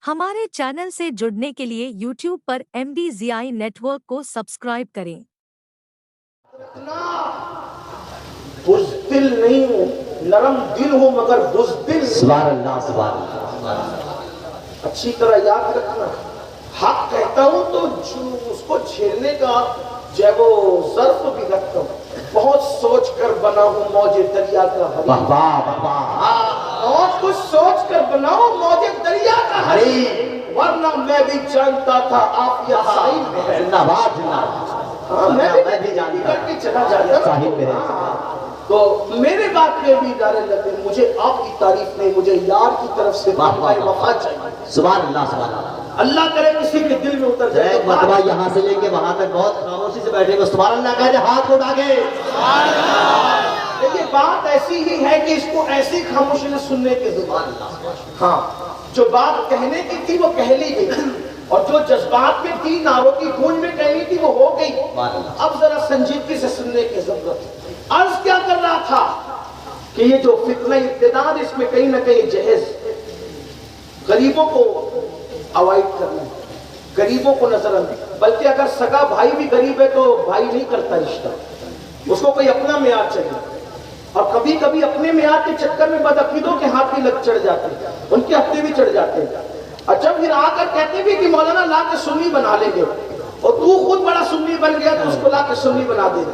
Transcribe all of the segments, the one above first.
हमारे चैनल से जुड़ने के लिए YouTube पर MDZI नेटवर्क को सब्सक्राइब करें। बुज़दिल नहीं हूँ, नरम दिल हूँ मगर बुज़दिल। सुभान अल्लाह, सुभान अल्लाह। अच्छी तरह याद रखना, हक कहता हूँ तो उसको झेलने का जो वो ज़र्फ भी रखता हूँ। बहुत सोच कर बना हूँ मौजे दरिया का हरी। वाह वाह वाह। बहुत कुछ सोच कर बनाओ मौजे दरिया का हरी, वरना मैं भी जानता था आफिया साहिल में है। जिंदाबाद जिंदाबाद। हाँ, मैं भी जानता करके चला जाता साहिल में है। तो मेरे बात में भी इदारे लगे, मुझे आपकी तारीफ नहीं, मुझे यार की तरफ से वफा चाहिए। सुभान अल्लाह, सुभान अल्लाह। अल्लाह करे किसी के दिल में उतर जाए। मतबा यहाँ से लेके वहां तक बहुत खामोशी से बैठे हुए सुभान अल्लाह कह रहे, हाथ उठा के। देखिए बात ऐसी ही है कि इसको ऐसी खामोशी में सुनने की जुबान। हाँ, जो बात कहने की थी वो कह ली गई, और जो जज्बात में थी, नारों की गूंज में कहनी थी वो हो गई। अब जरा संजीदगी से सुनने की जरूरत है। अर्ज क्या कर रहा था कि ये जो फितना इब्तिदाद, इसमें कहीं ना कहीं जहेज गरीबों को अवॉइड करना, गरीबों को नजरअंदाज। बल्कि अगर सगा भाई भी गरीब है तो भाई नहीं करता रिश्ता, उसको कोई अपना मियार चाहिए। और कभी कभी अपने मियार के चक्कर में बदअकीदों के हाथ भी लग चढ़ जाते हैं, उनके हफ्ते भी चढ़ जाते हैं। अच्छा, फिर आकर कहते भी कि मौलाना ला के सुन्नी बना लेंगे, और तू खुद बड़ा सुन्नी बन गया तो उसको ला के सुन्नी बना देगा।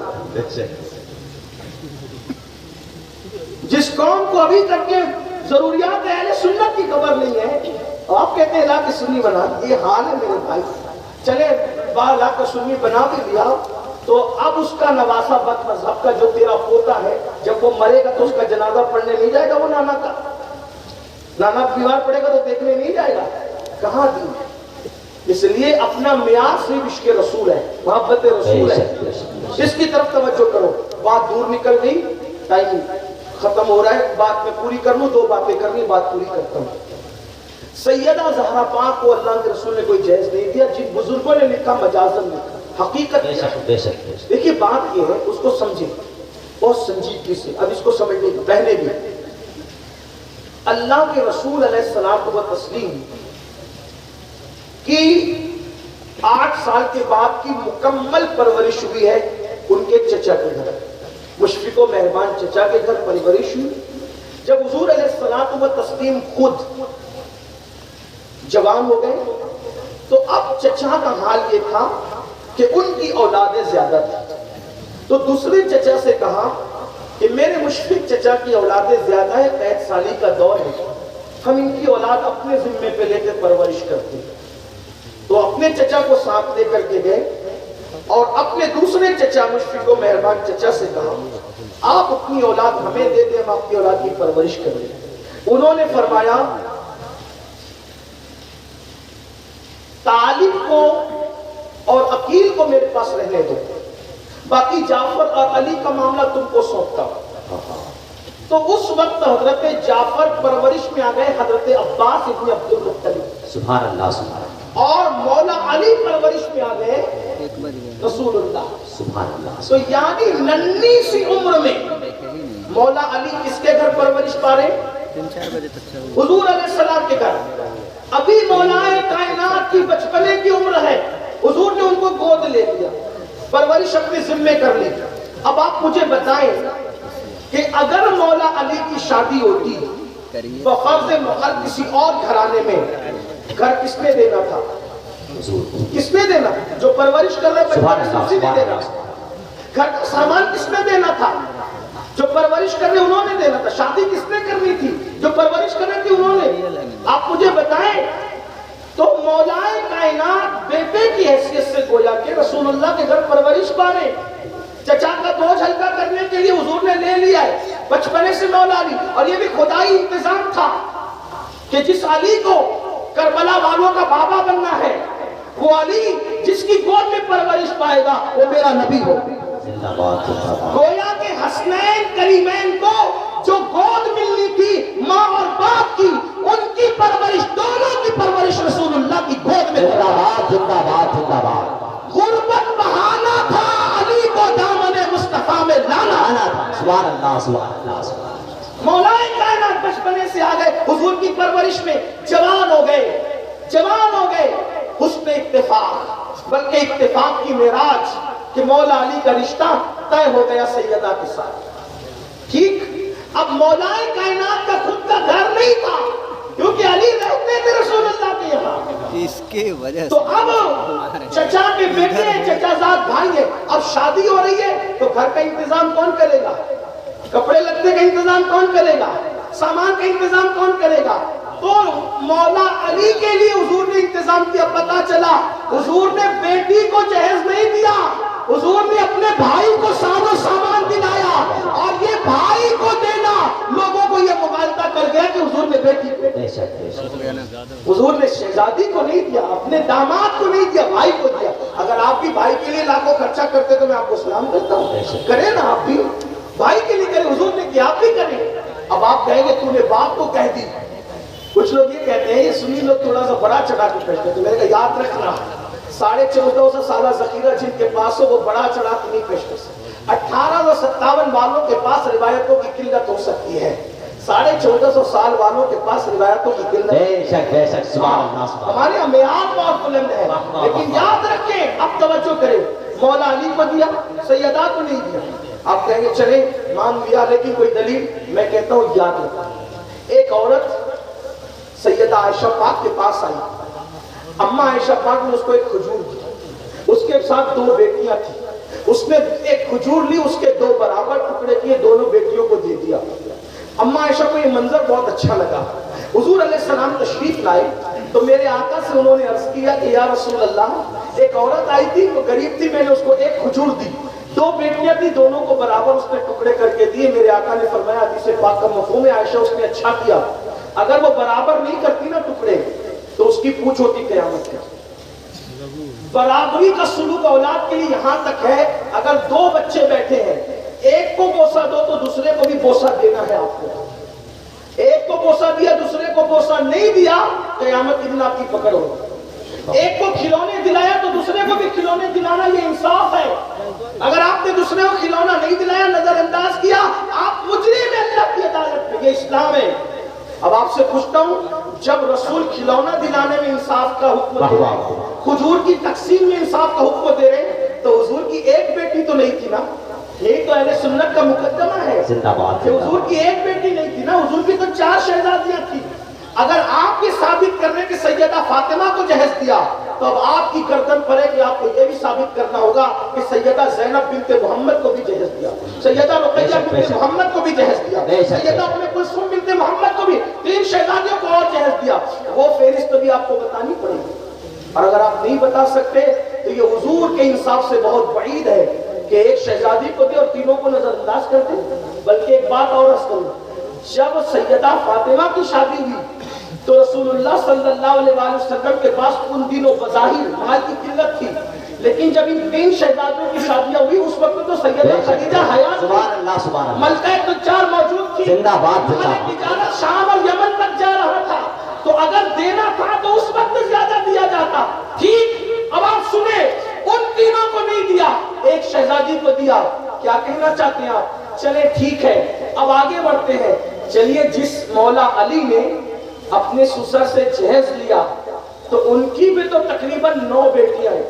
जिस कौम को अभी तक के जरूरियात अहले सुन्नत की खबर नहीं है, आप कहते हैं ला के सुन्नी बना। ये हाल है मेरे भाई। चले बाहर ला के सुन्नी बना भी लिया, तो अब उसका नवासा बद मजहब का जो तेरा पोता है, जब वो मरेगा तो उसका जनाजा पढ़ने नहीं जाएगा। वो नाना का नाना बीमार पड़ेगा तो देखने नहीं जाएगा। कहाँ दी? इसलिए अपना मियार सिर्फ इश्क रसूल है, मोहब्बत रसूल है, इसकी तरफ तवज्जो करो। बात दूर निकल गई, टाइम खत्म हो रहा है, बात मैं पूरी कर लूं। दो बातें करनी, बात पूरी करता हूं। सैयदा ज़हरा पाक को अल्लाह के रसूल ने कोई जायज नहीं दिया। जिन बुजुर्गों ने लिखा मजाजन लिखा, हकीकत देखिए बात ये है, उसको समझे बहुत संजीदगी से। अब इसको समझने की बहने भी, अल्लाह के रसूल अलैहिस्सलातु व तस्लीम की 8 साल के बाद की मुकम्मल परवरिश हुई है उनके चचा के घर, मुशफिको मेहरबान चचा के घर परवरिश हुई। जब हुजूर अलैहिस्सलातु व तस्लीम खुद जवान हो गए, तो अब चचा का हाल ये था कि उनकी औलादें ज्यादा थी। तो दूसरे चचा से कहा कि मेरे मुशफिक चचा की औलादें ज्यादा है, 65 साली का दौर है, हम इनकी औलाद अपने जिम्मे पे लेकर परवरिश करते हैं। तो अपने चचा को साथ लेकर के गए और अपने दूसरे चचा मुशफिको मेहरबान चचा से कहा, आप अपनी औलाद हमें दे दें, हम आपकी औलाद की परवरिश करें। उन्होंने फरमाया, तालिब को और अकील को मेरे पास रहने दो, बाकी जाफर और अली का मामला तुमको सौंपता हूं। तो उस वक्त हजरत जाफर परवरिश में आ गए हजरत अब्बास इब्न अब्दुल मुत्तलिब, सुभान अल्लाह, सुभान अल्लाह। और मौला अली परवरिश में आ गए रसूलुल्लाह, सुभान अल्लाह। तो यानी नन्ही सी उम्र में मौला अली किसके घर परवरिश पा रहे? 3-4 बजे तक हुजूर अलैहिस्सलाम के घर। अभी मौलाए कायनात की बचपने की उम्र है, हुजूर ने उनको गोद ले लिया, परवरिश अपने जिम्मे कर ली। अब आप मुझे बताएं कि अगर मौला अली की शादी होती बफर्ज़ मुक़द्दर किसी और घराने में, घर किसने देना था? किसने देना? जो परवरिश कर रहे उसी ने देना। घर का सामान किसने देना था? जो परवरिश कर रहे उन्होंने देना था। शादी किसने करनी थी? जो परवरिश कर रही थी उन्होंने। आप मुझे बताएं, तो मौलाए कायनात बेटे की हैसियत से गोया के रसूलुल्लाह के घर परवरिश पा रहे, चचा का बोझ हल्का करने के लिए हुजूर ने ले लिया है बचपने से मौला अली। और ये भी खुदाई इंतजाम था कि जिस अली को करबला वालों का बाबा बनना है, वो अली जिसकी गोद में परवरिश पाएगा वो मेरा नबी हो। गोया के हसनैन करीमैन को जो गोद मिलनी थी माँ और बाप की, उनकी परवरिश, दोनों की परवरिश रसूलुल्लाह की गोद में। जिंदाबाद जिंदाबाद जिंदाबाद। गुर्बत बहाना था अली को दामने मुस्तफा में लाना था। सुभान अल्लाह, सुभान अल्लाह, सुभान अल्लाह। मौलाए कायनात बचपने से आ गए, हुजूर की परवरिश में जवान हो गए। जवान हो गए, हुस्न इत्तेफाक, बल्कि इत्तेफाक की मेराज कि मौला अली का रिश्ता तय हो गया सैयदा के साथ। ठीक, अब मौलाए कायनात का खुद का घर नहीं था, क्योंकि अली रहते थे रसूलुल्लाह के यहाँ। इसके वजह तो अब चचा के बेटे हैं, चचाजाद भाई है, अब शादी हो रही है तो घर का इंतजाम कौन करेगा, कपड़े लत्ते का इंतजाम कौन करेगा, सामान का इंतजाम कौन करेगा। तो मौला अली के लिए हुजूर ने इंतजाम किया। पता चला हुजूर ने बेटी को जहेज नहीं दिया, हुजूर ने अपने भाई को साजो सामान दिलाया, और ये भाई को देना लोगों को ये मुगालता कर गया कि हुजूर ने बेटी को, हुजूर ने शहजादी को नहीं दिया, अपने दामाद को नहीं दिया, भाई को दिया। अगर आप भी भाई के लिए लाखों खर्चा करते तो मैं आपको सलाम करता हूँ, करें ना आप भी, भाई के लिए करें, हुजूर ने किया आप भी करें। अब आप कहेंगे तूने बात तो कह दी। कुछ लोग ये कहते हैं, ये सुनी लोग थोड़ा सा बड़ा चढ़ा के कहते हैं, तो मैंने कहा याद रखना 1450 साल जखीरा जिनके पास हो वो बड़ा चढ़ा के नहीं पेश कर सकते। 1857 वालों के पास रिवायतों की किल्लत हो सकती है, 1450 साल वालों के पास रिवायतों की किल्लत। बेशक हमारे यहाँ मेयार बहुत बुलंद है, लेकिन याद रखें, अब तवज्जो करें, मौला अली को दिया, सैयदा को नहीं दिया। आप कहेंगे चले मान लिया, लेकिन कोई दलील, मैं कहता हूँ याद रखो। एक औरत सैयदा आयशा पाक के पास आई, अम्मा आयशा पाक ने उसको एक खजूर दी, उसके साथ 2 बेटियां थी, उसने एक खजूर ली, उसके 2 बराबर टुकड़े किए, दोनों बेटियों को दे दिया। अम्मा आयशा को ये मंजर बहुत अच्छा लगा। हुजूर अलैहिस्सलाम तशरीफ लाए तो मेरे आका से उन्होंने अर्ज किया कि या रसूल अल्लाह, एक औरत आई थी, वो गरीब थी, मैंने उसको एक खजूर दी, 2 बेटियां थी, दोनों को बराबर उसने टुकड़े करके दिए। मेरे आका ने फरमाया, हदीस पाक का मफ़हूम है, आयशा उसने अच्छा किया, अगर वो बराबर नहीं करती ना टुकड़े तो उसकी पूछ होती क़यामत में। बराबरी का सुलूक औलाद के लिए यहाँ तक है, अगर 2 बच्चे बैठे हैं, एक को बोसा दो तो दूसरे को भी बोसा देना है आपको। एक को बोसा दिया, दूसरे को बोसा नहीं दिया, क़यामत के दिन आपकी पकड़ होगी। एक को खिलौने दिलाया तो दूसरे को भी खिलौने दिलाना, ये इंसाफ है। अगर आपने दूसरे को खिलौना नहीं दिलाया, नजरअंदाज किया, आप मुजरिम हैं अल्लाह की अदालत में, ये इस्लाम है। अब आपसे पूछता हूँ, जब रसूल खिलौना दिलाने में इंसाफ का हुक्म दे रहे, हुजूर की तकसीम में इंसाफ का हुक्म दे रहे, तो हुजूर की एक बेटी तो नहीं थी ना, यही तो अहले सुन्नत का मुकद्दमा है। जिंदाबाद। हुजूर की एक बेटी नहीं थी ना, हुजूर की तो 4 शहजादियां थी। अगर आप ये साबित करने कि सैयदा फातिमा को जहेज दिया, तो अब आपकी गर्दन पर है कि आपको ये भी साबित करना होगा कि सैयदा ज़ैनब बिन्ते मोहम्मद को भी जहेज दिया, सैयदा रुक़ैया बिन्ते मोहम्मद को भी जहेज दिया, सैयदा उम्मे कुलसूम बिन्ते मोहम्मद को भी, 3 शहजादियों को और जहेज दिया। वो फेरिस्त भी आपको बतानी पड़ेगी, और अगर आप नहीं बता सकते तो ये हुजूर के इंसाफ से बहुत बईद है कि एक शहजादी को दे और तीनों को नजरअंदाज कर दे। बल्कि एक बात और अर्ज़ करूं, जब सैयदा फातिमा की शादी हुई तो रसूलुल्लाह सल्लल्लाहु अलैहि वसल्लम के पास उन दिनों बज़ाहिर माल की किल्लत थी, लेकिन जब इन 3 शहजादियों की शादियां हुई उस वक्त तो सैयदा खदीजा हयात थी, मलका तुज्जार मौजूद थी, तिजारत शाम और यमन तक जा रहा था, तो अगर देना था तो उस वक्त ज्यादा दिया जाता। ठीक, अब आप सुने, उन तीनों को नहीं दिया, एक शहजादी को दिया। क्या कहना चाहते हैं आप? चले ठीक है, अब आगे बढ़ते हैं। चलिए, जिस मौला अली ने अपने ससुर से जहेज लिया तो उनकी भी तो तकरीबन 9 बेटियां हैं,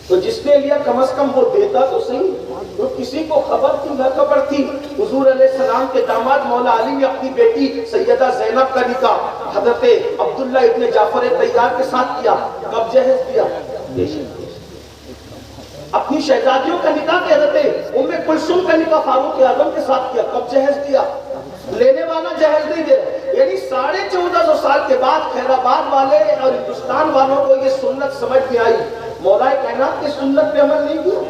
तो जिसने लिया कम से कम वो देता तो सही, तो किसी को खबर थी न खबर थी। हुजूर अलैहिस्सलाम के दामाद मौला अली ने अपनी बेटी सैयदा ज़ैनब का निकाह हज़रत अब्दुल्ला इब्ने जाफर तैयार के साथ किया। कब जहेज दिया? अपनी शहजादियों का निकाह हज़रत उम्मे कुलसूम का निकाह फारूक आज़म के साथ किया। कब जहेज दिया? लेने वाला जहेज नहीं दे रहा। यानी 1450 साल के बाद खैराबाद वाले और हिंदुस्तान वालों को ये सुन्नत समझ में आई, मौलाए कायनात की सुन्नत पे अमल नहीं किया।